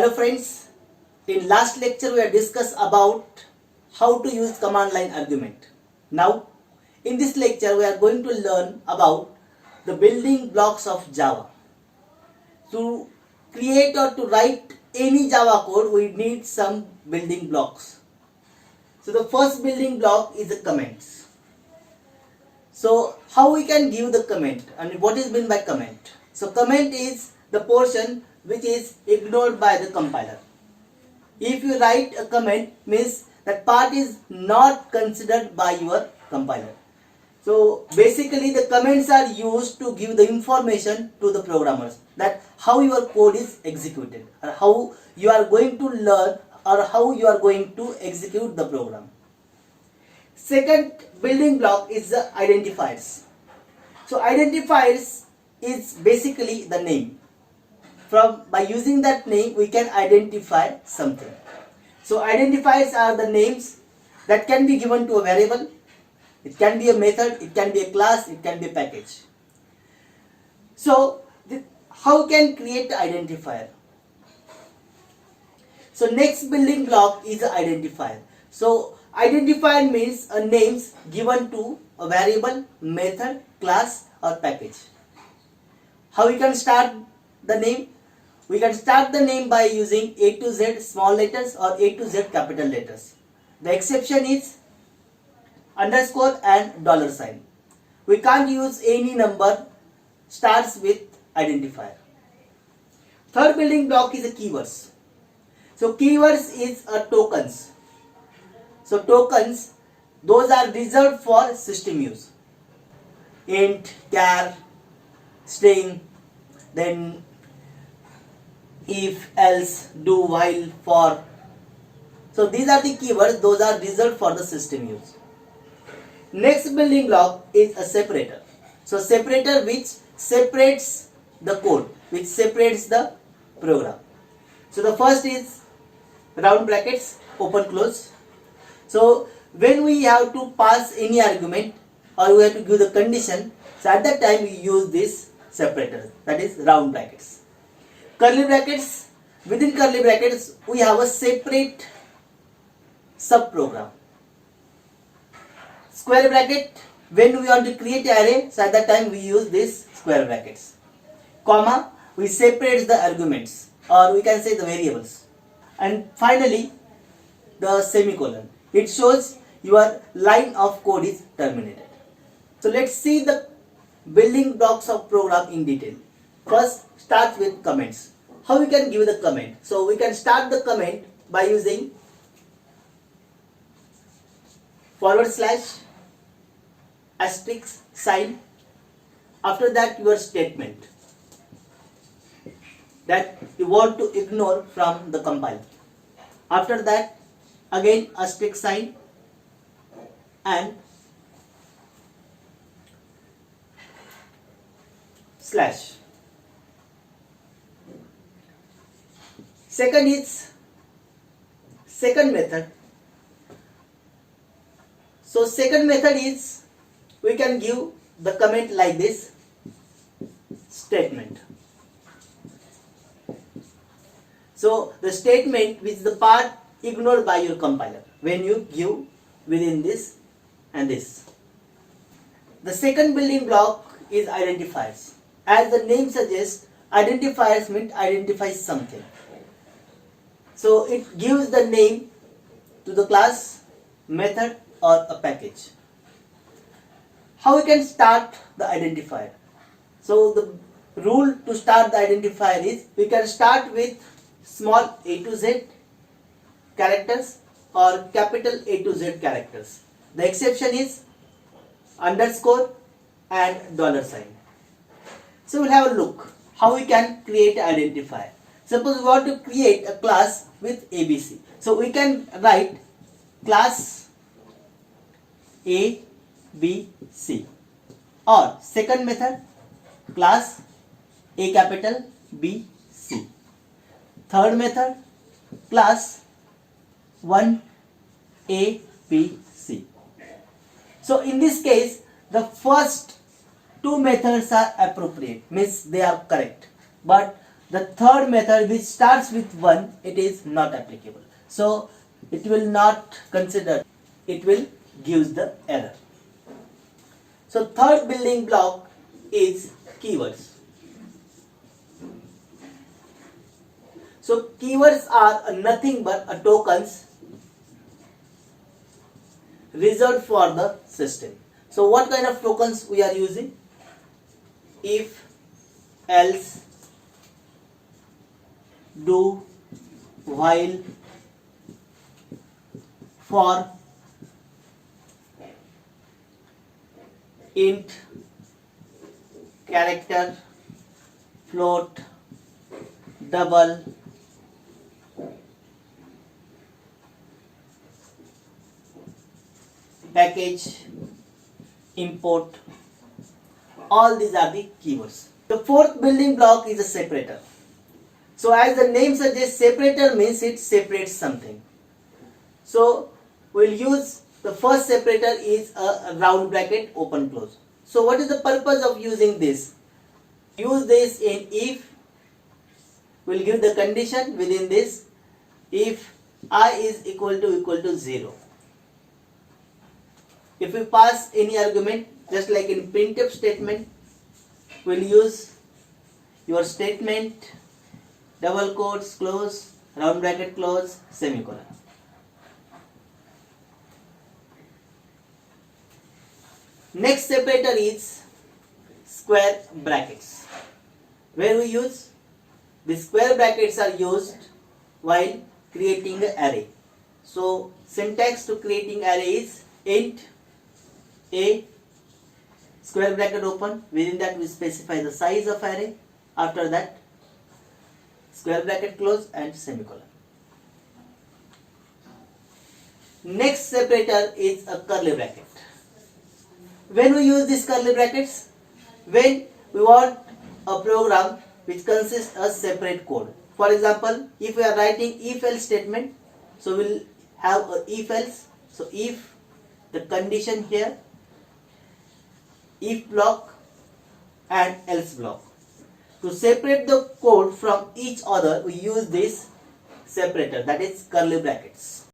Hello friends, in last lecture we have discussed about how to use command line argument. Now in this lecture we are going to learn about the building blocks of Java. To create or to write any Java code we need some building blocks. So the first building block is the comments. So how we can give the comment and what is meant by comment? So comment is the portion which is ignored by the compiler. If you write a comment, means that part is not considered by your compiler. So basically the comments are used to give the information to the programmers that how your code is executed or how you are going to learn or how you are going to execute the program. Second building block is the identifiers. So identifiers is basically the name. By using that name we can identify something. So identifiers are the names that can be given to a variable. It can be a method, it can be a class, it can be a package. So how can create the identifier? So next building block is the identifier. So identifier means a names given to a variable, method, class or package. How we can start the name? We can start the name by using A to Z small letters or A to Z capital letters. The exception is underscore and dollar sign. We can't use any number starts with identifier. Third building block is the keywords. So keywords is a tokens. So tokens, those are reserved for system use. Int, char, string, then if, else, do, while, for. So these are the keywords, those are reserved for the system use. Next building block is a separator. So separator which separates the code, which separates the program. So the first is round brackets, open close. So when we have to pass any argument or we have to give the condition, so at that time we use this separator, that is round brackets. Curly brackets, within curly brackets we have a separate subprogram. Square bracket, when we want to create an array, so at that time we use this square brackets. Comma, we separate the arguments or we can say the variables. And finally the semicolon, it shows your line of code is terminated. So let's see the building blocks of program in detail. First start with comments. How we can give the comment? So we can start the comment by using / asterisk sign. After that your statement that you want to ignore from the compile. After that again asterisk sign and slash. Second is second method. So second method is we can give the comment like this statement. So the statement which is the part ignored by your compiler when you give within this and this. The second building block is identifiers. As the name suggests, identifiers mean identifies something. So it gives the name to the class, method or a package. How we can start the identifier? So the rule to start the identifier is we can start with small a to z characters or capital A to Z characters. The exception is underscore and dollar sign. So we'll have a look how we can create an identifier. Suppose we want to create a class with ABC. So we can write class A, B, C. Or second method, class A capital, B, C. Third method, class 1, A, B, C. So in this case, the first two methods are appropriate, means they are correct. But the third method which starts with 1, it is not applicable. So it will not consider, it will gives the error. So third building block is keywords. So keywords are nothing but a tokens reserved for the system. So what kind of tokens we are using? If, else, do, while, for, int, character, float, double, package, import. All these are the keywords. The fourth building block is a separator. So as the name suggests, separator means it separates something. So we'll use the first separator is a round bracket open close. So what is the purpose of using this? Use this in if. We'll give the condition within this if I is equal to 0. If we pass any argument, just like in printf statement, we'll use your statement, double quotes close, round bracket close, semicolon. Next separator is square brackets, where we use the square brackets are used while creating an array. So syntax to creating array is int a square bracket open, within that we specify the size of array, after that square bracket close and semicolon. Next separator is a curly bracket. When we use these curly brackets? When we want a program which consists of separate code. For example, if we are writing if else statement, so we'll have a if else. So if the condition here, if block and else block. To separate the code from each other, we use this separator, that is curly brackets.